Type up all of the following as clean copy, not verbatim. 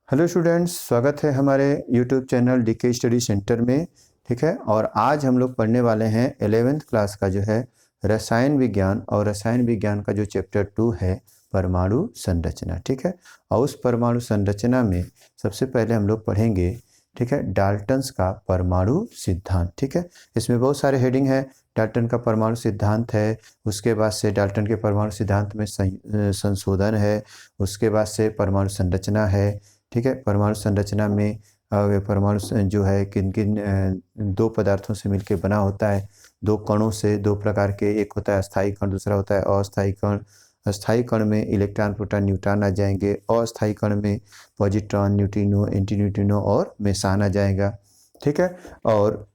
Hello students, स्वागत है हमारे YouTube channel DK study centre में। ठीक है, और आज हम लोग पढ़ने वाले हैं 11th क्लास का जो है रसायन विज्ञान, और रसायन विज्ञान का जो चैप्टर 2 है परमाणु संरचना। ठीक है, और उस परमाणु संरचना में सबसे पहले हम लोग पढ़ेंगे, ठीक है, डाल्टन्स का परमाणु सिद्धांत। ठीक है, इसमें बहुत सारे हेडिंग है। डाल्टन का परमाणु सिद्धांत है, उसके बाद से डाल्टन के परमाणु सिद्धांत में संशोधन है, उसके बाद से परमाणु संरचना है। ठीक है, परमाणु संरचना में परमाणु जो है किन किन दो पदार्थों से मिलकर बना होता है, दो कणों से, दो प्रकार के, एक होता है अस्थायी कण, दूसरा होता है अस्थायी कण। अस्थायी कण में इलेक्ट्रॉन, प्रोटॉन, न्यूट्रॉन आ जाएंगे, अस्थायी कण में पॉजिट्रॉन, न्यूट्रिनो, एंटी न्यूट्रिनो और मेसान आ जाएगा। ठीक है, और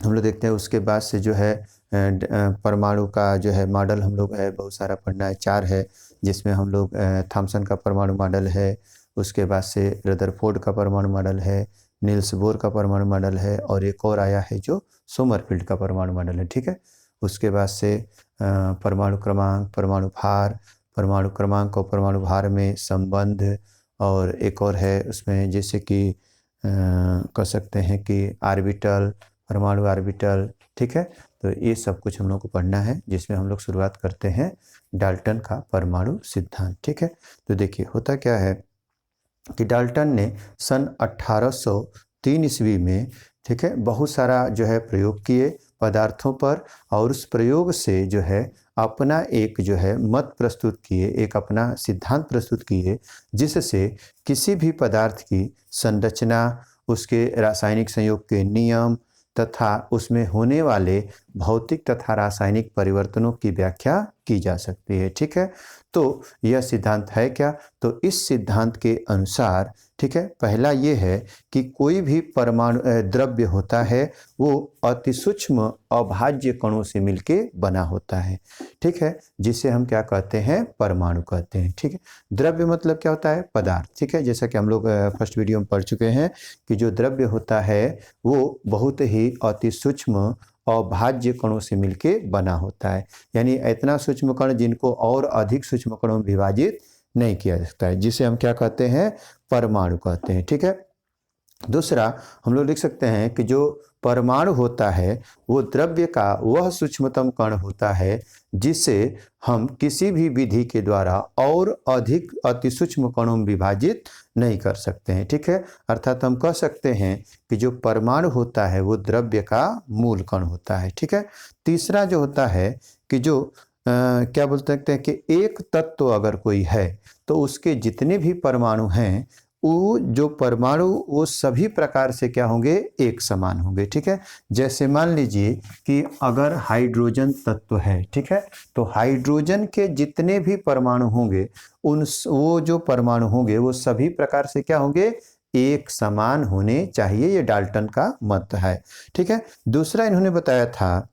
हम लोग देखते हैं उसके बाद से जो है परमाणु का जो है मॉडल हम लोग है बहुत सारा पढ़ना है, 4 है, जिसमें हम लोग थॉमसन का परमाणु मॉडल है, उसके बाद से रदरफोर्ड का परमाणु मॉडल है, नील्स बोर का परमाणु मॉडल है, और एक और आया है जो सोमरफील्ड का परमाणु मॉडल है। ठीक है, उसके बाद से परमाणु क्रमांक, परमाणु भार, परमाणु क्रमांक और परमाणु भार में संबंध, और एक और है उसमें जैसे कि कह सकते हैं कि आर्बिटल, परमाणु आर्बिटल। ठीक है, तो ये सब कुछ हम लोग को पढ़ना है, जिसमें हम लोग शुरुआत करते हैं डाल्टन का परमाणु सिद्धांत। ठीक है, तो देखिए होता क्या है कि डाल्टन ने सन 1803 ईस्वी में, ठीक है, बहुत सारा जो है प्रयोग किए पदार्थों पर, और उस प्रयोग से जो है अपना एक जो है मत प्रस्तुत किए, एक अपना सिद्धांत प्रस्तुत किए, जिससे किसी भी पदार्थ की संरचना, उसके रासायनिक संयोग के नियम तथा उसमें होने वाले भौतिक तथा रासायनिक परिवर्तनों की व्याख्या की जा सकती है। ठीक है, तो यह सिद्धांत है क्या? तो इस सिद्धांत के अनुसार, ठीक है, पहला ये है कि कोई भी परमाणु द्रव्य होता है वो अति सूक्ष्म अभाज्य कणों से मिलके बना होता है। ठीक है, जिसे हम क्या कहते हैं? परमाणु कहते हैं। ठीक है, द्रव्य मतलब क्या होता है? पदार्थ। ठीक है, जैसा कि हम लोग फर्स्ट वीडियो में पढ़ चुके हैं कि जो द्रव्य होता है वो बहुत ही अति सूक्ष्म अभाज्य कणों से मिलके बना होता है, यानी इतना सूक्ष्म कण जिनको और अधिक सूक्ष्म कणों में विभाजित नहीं किया जा सकता है, जिसे हम क्या कहते हैं? परमाणु कहते हैं। ठीक है, दूसरा हम लोग लिख सकते हैं कि जो परमाणु होता है वो द्रव्य का वह सूक्ष्मतम कण होता है जिसे हम किसी भी विधि के द्वारा और अधिक अति सूक्ष्म कणों में विभाजित नहीं कर सकते हैं। ठीक है, अर्थात हम कह सकते हैं कि जो परमाणु होता है वो द्रव्य का मूल कण होता है। ठीक है, तीसरा जो होता है कि जो क्या बोल सकते हैं कि एक तत्व अगर कोई है तो उसके जितने भी परमाणु हैं वो जो परमाणु वो सभी प्रकार से क्या होंगे? एक समान होंगे। ठीक है, जैसे मान लीजिए कि अगर हाइड्रोजन तत्व है, ठीक है, तो हाइड्रोजन के जितने भी परमाणु होंगे वो जो परमाणु होंगे वो सभी प्रकार से क्या होंगे? एक समान होने चाहिए। ये डाल्टन का मत है। ठीक है, दूसरा इन्होंने बताया था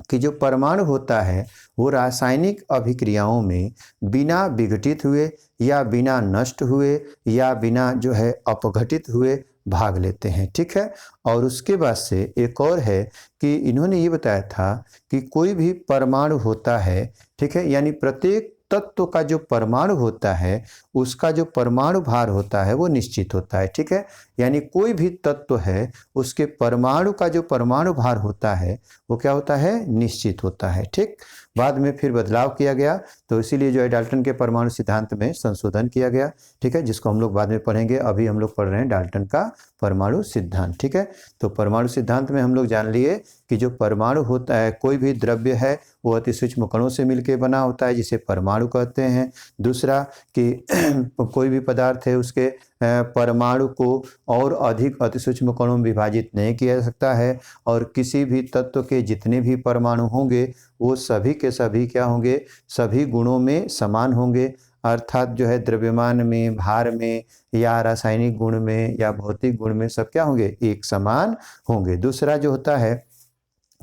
कि जो परमाणु होता है वो रासायनिक अभिक्रियाओं में बिना विघटित हुए या बिना नष्ट हुए या बिना जो है अपघटित हुए भाग लेते हैं। ठीक है, और उसके बाद से एक और है कि इन्होंने ये बताया था कि कोई भी परमाणु होता है, ठीक है, यानी प्रत्येक तत्व का जो परमाणु होता है उसका जो परमाणु भार होता है वो निश्चित होता है। ठीक है, यानी कोई भी तत्व है उसके परमाणु का जो परमाणु भार होता है वो क्या होता है? निश्चित होता है। ठीक, बाद में फिर बदलाव किया गया, तो इसीलिए जो है डाल्टन के परमाणु सिद्धांत में संशोधन किया गया। ठीक है, जिसको हम लोग बाद में पढ़ेंगे, अभी हम लोग पढ़ रहे हैं डाल्टन का परमाणु सिद्धांत। ठीक है, तो परमाणु सिद्धांत में हम लोग जान लिए कि जो परमाणु होता है, कोई भी द्रव्य है वो अति सूक्ष्म कणों से मिलकर बना होता है, जिसे परमाणु कहते हैं। दूसरा कि कोई भी पदार्थ है उसके परमाणु को और अधिक अति सूक्ष्म कणों में विभाजित नहीं किया जा सकता है, और किसी भी तत्व के जितने भी परमाणु होंगे वो सभी के सभी क्या होंगे? सभी गुणों में समान होंगे, अर्थात जो है द्रव्यमान में, भार में, या रासायनिक गुण में, या भौतिक गुण में सब क्या होंगे? एक समान होंगे। दूसरा जो होता है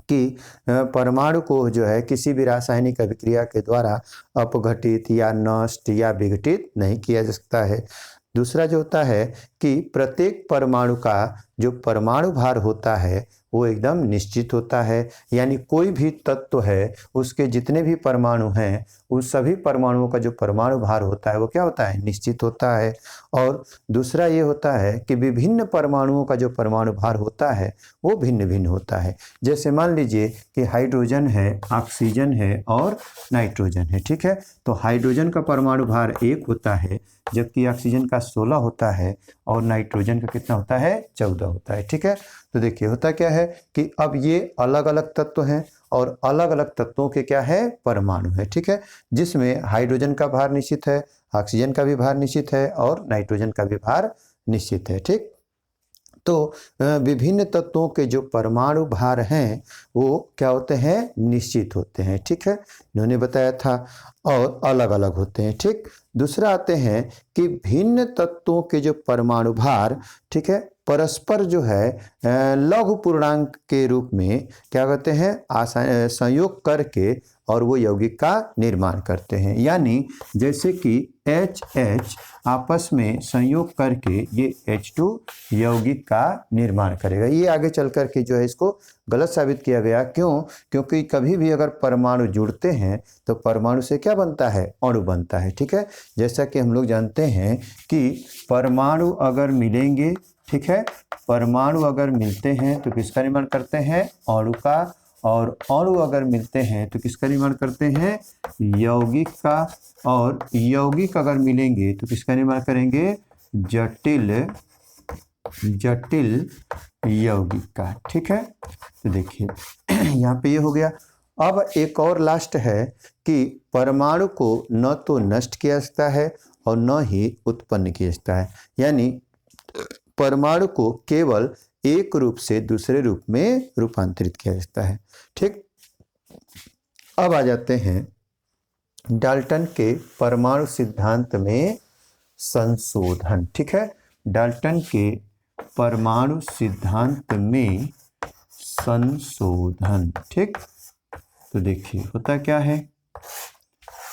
कि परमाणु को जो है किसी भी रासायनिक अभिक्रिया के द्वारा अपघटित या नष्ट या विघटित नहीं किया जा सकता है। दूसरा जो होता है कि प्रत्येक परमाणु का जो परमाणु भार होता है वो एकदम निश्चित होता है, यानी कोई भी तत्व है उसके जितने भी परमाणु हैं उस सभी परमाणुओं का जो परमाणु भार होता है वो क्या होता है, निश्चित होता है। और दूसरा ये होता है कि विभिन्न परमाणुओं का जो परमाणु भार होता है वो भिन्न भिन्न होता है। जैसे मान लीजिए कि हाइड्रोजन है, ऑक्सीजन है और नाइट्रोजन है, ठीक है। तो हाइड्रोजन का परमाणु भार 1 होता है, जबकि ऑक्सीजन का 16 होता है और नाइट्रोजन का कितना होता है, 14 होता है, ठीक है। तो देखिए होता क्या है कि अब ये अलग अलग तत्व हैं और अलग अलग तत्वों के क्या है, परमाणु है, ठीक है। जिसमें हाइड्रोजन का भार निश्चित है, ऑक्सीजन का भी भार निश्चित है और नाइट्रोजन का भी भार निश्चित है, ठीक। तो विभिन्न तत्वों के जो परमाणु भार हैं वो क्या होते हैं, निश्चित होते हैं, ठीक है, इन्होंने बताया था, और अलग अलग होते हैं, ठीक। दूसरा आते हैं कि भिन्न तत्वों के जो परमाणु भार, ठीक है, परस्पर जो है लघु पूर्णांक के रूप में क्या करते हैं, संयोग करके और वो यौगिक का निर्माण करते हैं। यानी जैसे कि HH आपस में संयोग करके ये H2 यौगिक का निर्माण करेगा। ये आगे चल कर के जो है इसको गलत साबित किया गया। क्यों? क्योंकि कभी भी अगर परमाणु जुड़ते हैं तो परमाणु से क्या बनता है, अणु बनता है, ठीक है। जैसा कि हम लोग जानते हैं कि परमाणु अगर मिलेंगे, ठीक है, परमाणु अगर मिलते हैं तो किसका निर्माण करते हैं, अणु का, और अणु अगर मिलते हैं तो किसका निर्माण करते हैं, यौगिक का, और यौगिक अगर मिलेंगे तो किसका निर्माण करेंगे, जटिल यौगिक का, ठीक है। तो देखिए यहाँ पे ये हो गया। अब एक और लास्ट है कि परमाणु को न तो नष्ट किया जाता है और न ही उत्पन्न किया जाता है, यानी परमाणु को केवल एक रूप से दूसरे रूप में रूपांतरित किया जाता है, ठीक। अब आ जाते हैं डाल्टन के परमाणु सिद्धांत में संशोधन, ठीक है। डाल्टन के परमाणु सिद्धांत में संशोधन, ठीक। तो देखिए होता क्या है,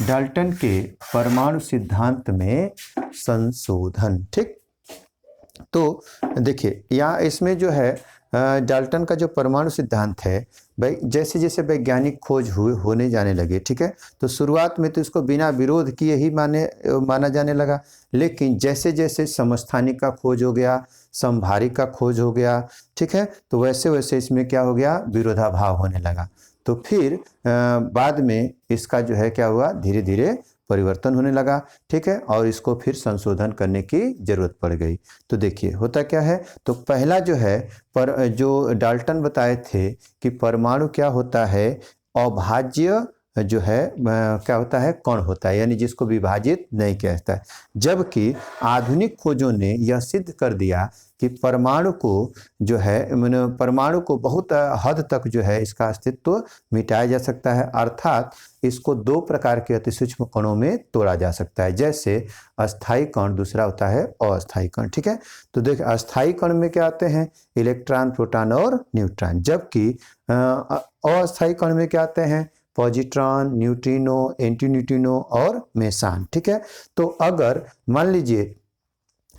डाल्टन के परमाणु सिद्धांत में संशोधन, ठीक। तो देखिए यहाँ इसमें जो है डाल्टन का जो परमाणु सिद्धांत है, भाई जैसे जैसे वैज्ञानिक खोज होने जाने लगे, ठीक है, तो शुरुआत में तो इसको बिना विरोध किए ही माना जाने लगा। लेकिन जैसे जैसे समस्थानिक का खोज हो गया, समभारिक का खोज हो गया, ठीक है, तो वैसे वैसे इसमें क्या हो गया, विरोधाभाव होने लगा। तो फिर बाद में इसका जो है क्या हुआ, धीरे धीरे परिवर्तन होने लगा, ठीक है, और इसको फिर संशोधन करने की जरूरत पड़ गई। तो देखिए होता क्या है, तो पहला जो है जो डाल्टन बताए थे कि परमाणु क्या होता है, अभाज्य जो है क्या होता है, कण होता है, यानी जिसको विभाजित नहीं किया जाता है। जबकि आधुनिक खोजों ने यह सिद्ध कर दिया कि परमाणु को जो है परमाणु को बहुत हद तक जो है इसका अस्तित्व मिटाया जा सकता है, अर्थात इसको 2 प्रकार के अति सूक्ष्म कणों में तोड़ा जा सकता है। जैसे अस्थायी कण, दूसरा होता है अस्थायी कण, ठीक है। तो देख अस्थायी कण में क्या आते हैं, इलेक्ट्रॉन, प्रोटॉन और न्यूट्रॉन, जबकि अस्थायी कण में क्या आते हैं, पॉजिट्रॉन, न्यूट्रिनो, एंटी न्यूट्रिनो और मेसान, ठीक है। तो अगर मान लीजिए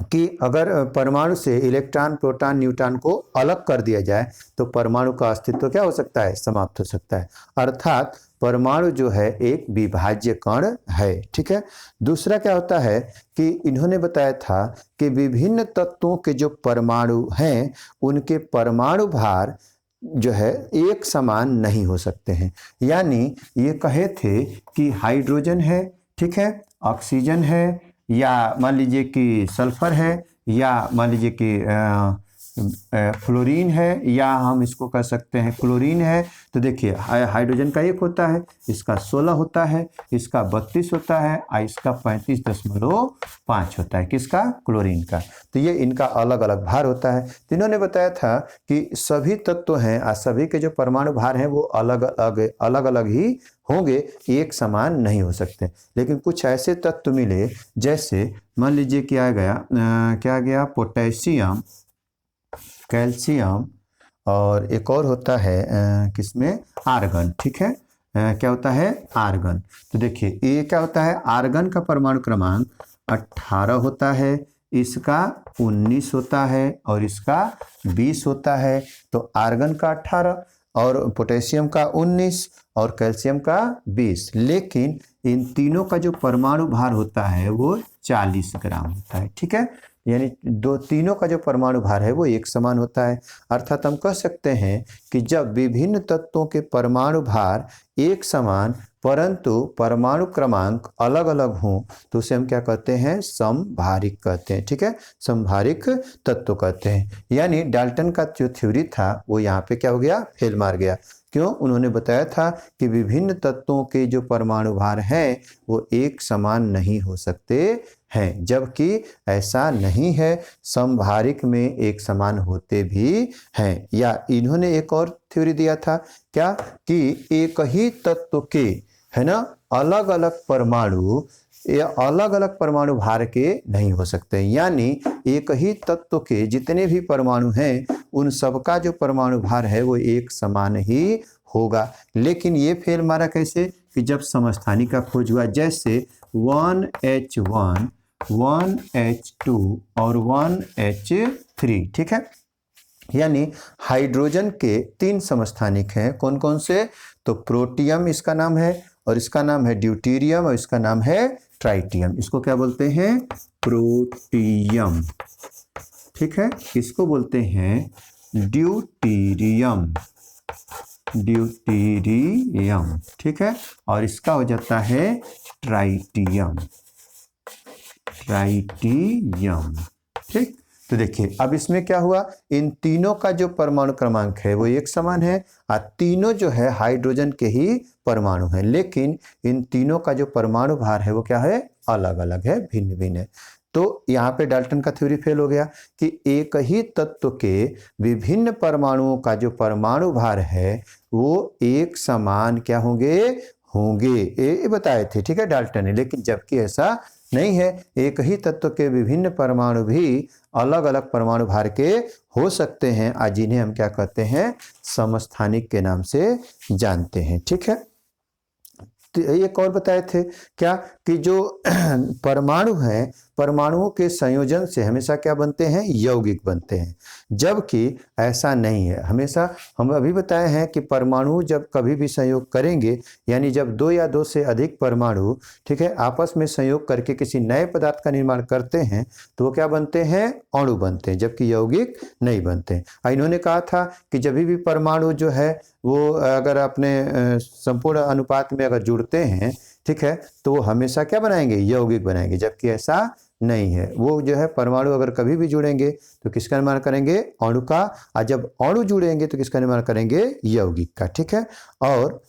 कि अगर परमाणु से इलेक्ट्रॉन, प्रोटॉन, न्यूट्रॉन को अलग कर दिया जाए तो परमाणु का अस्तित्व क्या हो सकता है, समाप्त हो सकता है, अर्थात परमाणु जो है एक विभाज्य कण है, ठीक है। दूसरा क्या होता है कि इन्होंने बताया था कि विभिन्न तत्वों के जो परमाणु हैं उनके परमाणु भार जो है एक समान नहीं हो सकते हैं। यानी ये कहे थे कि हाइड्रोजन है, ठीक है, ऑक्सीजन है, या मान लीजिए कि सल्फर है, या मान लीजिए कि फ्लोरीन है, या हम इसको कह सकते हैं क्लोरीन है। तो देखिए हाइड्रोजन का 1 होता है, इसका 16 होता है, इसका 32 होता है और इसका 35.5 होता है, किसका, क्लोरीन का। तो ये इनका अलग अलग भार होता है। तो इन्होंने बताया था कि सभी तत्व हैं और सभी के जो परमाणु भार हैं वो अलग अलग ही होंगे, एक समान नहीं हो सकते। लेकिन कुछ ऐसे तत्व मिले, जैसे मान लीजिए कि क्या गया पोटेशियम, कैल्शियम, और एक और होता है किसमें, आर्गन, ठीक है, क्या होता है, आर्गन। तो देखिए ये क्या होता है, आर्गन का परमाणु क्रमांक 18 होता है, इसका 19 होता है और इसका 20 होता है। तो आर्गन का 18 और पोटेशियम का 19 और कैल्शियम का 20, लेकिन इन तीनों का जो परमाणु भार होता है वो 40 ग्राम होता है। ठीक है, यानी तीनों का जो परमाणु भार है वो एक समान होता है। अर्थात हम कह सकते हैं कि जब विभिन्न तत्वों के परमाणु भार एक समान परंतु परमाणु क्रमांक अलग अलग हों तो उसे हम क्या कहते हैं, समभारिक कहते हैं। ठीक है, समभारिक तत्व कहते हैं। यानी डाल्टन का जो थ्योरी था वो यहाँ पे क्या हो गया, फेल मार गया। क्यों? उन्होंने बताया था कि विभिन्न तत्वों के जो परमाणु भार हैं वो एक समान नहीं हो सकते हैं, जबकि ऐसा नहीं है, समभारिक में एक समान होते भी हैं। या इन्होंने एक और थ्योरी दिया था क्या, कि एक ही तत्व के, है ना, अलग अलग परमाणु या अलग अलग परमाणु भार के नहीं हो सकते। यानी एक ही तत्व के जितने भी परमाणु हैं उन सबका जो परमाणु भार है वो एक समान ही होगा। लेकिन ये फेल मारा कैसे, कि जब समस्थानिक का खोज हुआ, जैसे 1H1 1H2 और 1H3। ठीक है, यानी हाइड्रोजन के 3 समस्थानिक हैं। कौन कौन से? तो प्रोटियम इसका नाम है, और इसका नाम है ड्यूटीरियम, और इसका नाम है ट्राइटियम। इसको क्या बोलते हैं? प्रोटियम। ठीक है, इसको बोलते हैं ड्यूटीरियम। ड्यूटीरियम, ठीक है, और इसका हो जाता है ट्राइटियम। ट्राइटियम, ठीक। तो देखिए अब इसमें क्या हुआ, इन तीनों का जो परमाणु क्रमांक है वो एक समान है, और तीनों जो है हाइड्रोजन के ही परमाणु हैं, लेकिन इन तीनों का जो परमाणु भार है वो क्या है, अलग अलग है, भिन्न भिन्न है। तो यहाँ पे डाल्टन का थ्योरी फेल हो गया कि एक ही तत्व के विभिन्न परमाणुओं का जो परमाणु भार है वो एक समान क्या होंगे, ये बताए थे। ठीक है, डाल्टन ने, लेकिन जबकि ऐसा नहीं है, एक ही तत्व के विभिन्न परमाणु भी अलग अलग परमाणु भार के हो सकते हैं, आज जिन्हें हम क्या कहते हैं, समस्थानिक के नाम से जानते हैं। ठीक है, तो एक और बताए थे क्या, कि जो परमाणु हैं, परमाणुओं के संयोजन से हमेशा क्या बनते हैं, यौगिक बनते हैं, जबकि ऐसा नहीं है। हमेशा हम अभी बताए हैं कि परमाणु जब कभी भी संयोग करेंगे, यानी जब 2 या 2 से अधिक परमाणु, ठीक है, आपस में संयोग करके किसी नए पदार्थ का निर्माण करते हैं तो वो क्या बनते हैं, अणु बनते हैं, जबकि यौगिक नहीं बनते। इन्होंने कहा था कि जब भी परमाणु जो है वो अगर अपने संपूर्ण अनुपात में अगर जुड़ते हैं, ठीक है, तो वो हमेशा क्या बनाएंगे, यौगिक बनाएंगे, जबकि ऐसा नहीं है। वो जो है परमाणु अगर कभी भी जुड़ेंगे तो किसका निर्माण करेंगे, अणु का, और जब अणु जुड़ेंगे तो किसका निर्माण करेंगे, यौगिक का। ठीक है, और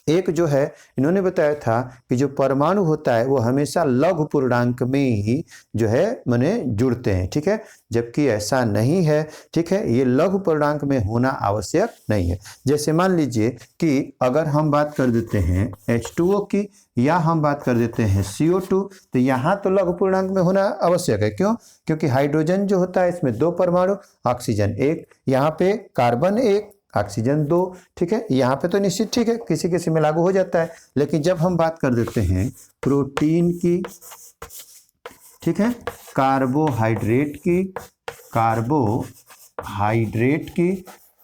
एक जो है इन्होंने बताया था कि जो परमाणु होता है वो हमेशा लघु पूर्णांक में ही जो है माने जुड़ते हैं। ठीक है, जबकि ऐसा नहीं है। ठीक है, ये लघु पूर्णांक में होना आवश्यक नहीं है। जैसे मान लीजिए कि अगर हम बात कर देते हैं H2O की, या हम बात कर देते हैं CO2, तो यहाँ तो लघु पूर्णांक में होना आवश्यक है। क्यों? क्योंकि हाइड्रोजन जो होता है इसमें 2 परमाणु, ऑक्सीजन 1, यहाँ पे कार्बन 1, ऑक्सीजन 2। ठीक है, यहाँ पे तो निश्चित ठीक है, किसी किसी में लागू हो जाता है, लेकिन जब हम बात कर देते हैं प्रोटीन की, ठीक है, कार्बोहाइड्रेट की,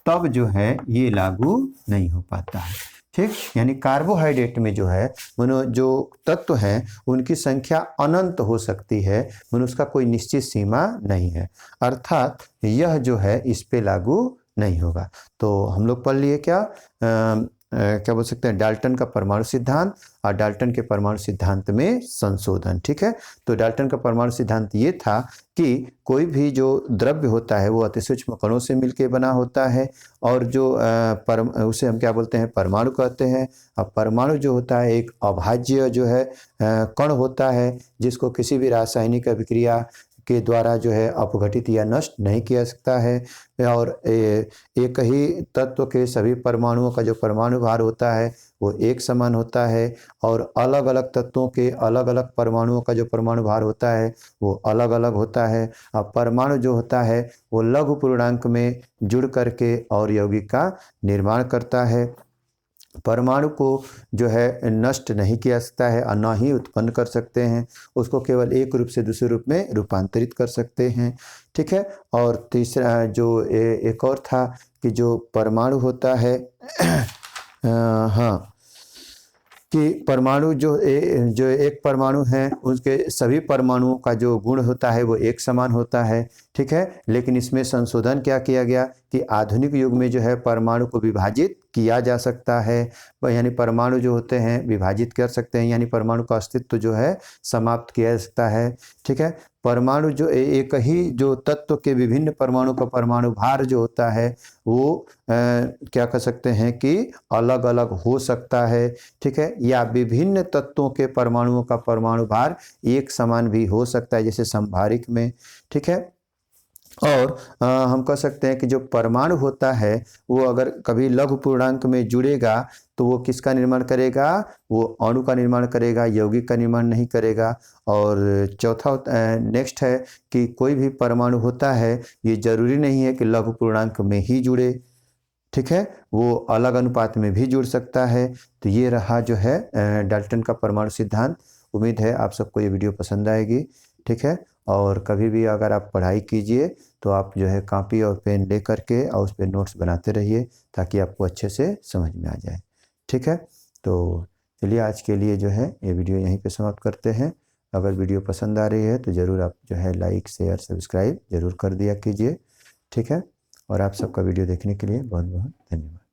तब जो है ये लागू नहीं हो पाता है। ठीक, यानी कार्बोहाइड्रेट में जो है जो तत्व हैं उनकी संख्या अनंत हो सकती है, उसका कोई निश्चित सीमा नहीं है, अर्थात यह जो है इस पे लागू नहीं होगा। तो हम लोग पढ़ लिए क्या बोल सकते हैं, डाल्टन का परमाणु सिद्धांत और डाल्टन के परमाणु सिद्धांत में संशोधन। ठीक है, तो डाल्टन का परमाणु सिद्धांत ये था कि कोई भी जो द्रव्य होता है वो अति सूक्ष्म कणों से मिलकर बना होता है, और जो उसे हम क्या बोलते हैं, परमाणु कहते हैं। अब परमाणु जो होता है एक अभाज्य जो है कण होता है, जिसको किसी भी रासायनिक अभिक्रिया के द्वारा जो है अपघटित या नष्ट नहीं किया सकता है, और एक ही तत्व के सभी परमाणुओं का जो परमाणु भार होता है वो एक समान होता है, और अलग अलग तत्वों के अलग अलग परमाणुओं का जो परमाणु भार होता है वो अलग अलग होता है। अब परमाणु जो होता है वो लघु पूर्णांक में जुड़ करके और यौगिक का निर्माण करता है। परमाणु को जो है नष्ट नहीं किया सकता है और ना ही उत्पन्न कर सकते हैं, उसको केवल एक रूप से दूसरे रूप में रूपांतरित कर सकते हैं। ठीक है। और तीसरा जो एक और था कि जो परमाणु होता है हाँ, कि परमाणु जो एक परमाणु है उसके सभी परमाणुओं का जो गुण होता है वो एक समान होता है। ठीक है। लेकिन इसमें संशोधन क्या किया गया कि आधुनिक युग में जो है परमाणु को विभाजित किया जा सकता है, यानी परमाणु जो होते हैं विभाजित कर सकते हैं, यानी परमाणु का अस्तित्व जो है समाप्त किया जा सकता है। ठीक है। परमाणु जो एक ही जो तत्व के विभिन्न परमाणु का परमाणु भार जो होता है वो क्या कह सकते हैं कि अलग अलग हो सकता है। ठीक है। या विभिन्न तत्वों के परमाणुओं का परमाणु भार एक समान भी हो सकता है, जैसे समभारिक में। ठीक है। और हम कह सकते हैं कि जो परमाणु होता है वो अगर कभी लघु पूर्णांक में जुड़ेगा तो वो किसका निर्माण करेगा, वो अणु का निर्माण करेगा, यौगिक का निर्माण नहीं करेगा। और चौथा नेक्स्ट है कि कोई भी परमाणु होता है ये जरूरी नहीं है कि लघु पूर्णांक में ही जुड़े। ठीक है। वो अलग अनुपात में भी जुड़ सकता है। तो ये रहा जो है डाल्टन का परमाणु सिद्धांत। उम्मीद है आप सबको ये वीडियो पसंद आएगी। ठीक है। और कभी भी अगर आप पढ़ाई कीजिए तो आप जो है कॉपी और पेन ले करके और उस पर नोट्स बनाते रहिए ताकि आपको अच्छे से समझ में आ जाए। ठीक है। तो चलिए आज के लिए जो है ये वीडियो यहीं पे समाप्त करते हैं। अगर वीडियो पसंद आ रही है तो ज़रूर आप जो है लाइक शेयर सब्सक्राइब ज़रूर कर दिया कीजिए। ठीक है। और आप सबका वीडियो देखने के लिए बहुत बहुत धन्यवाद।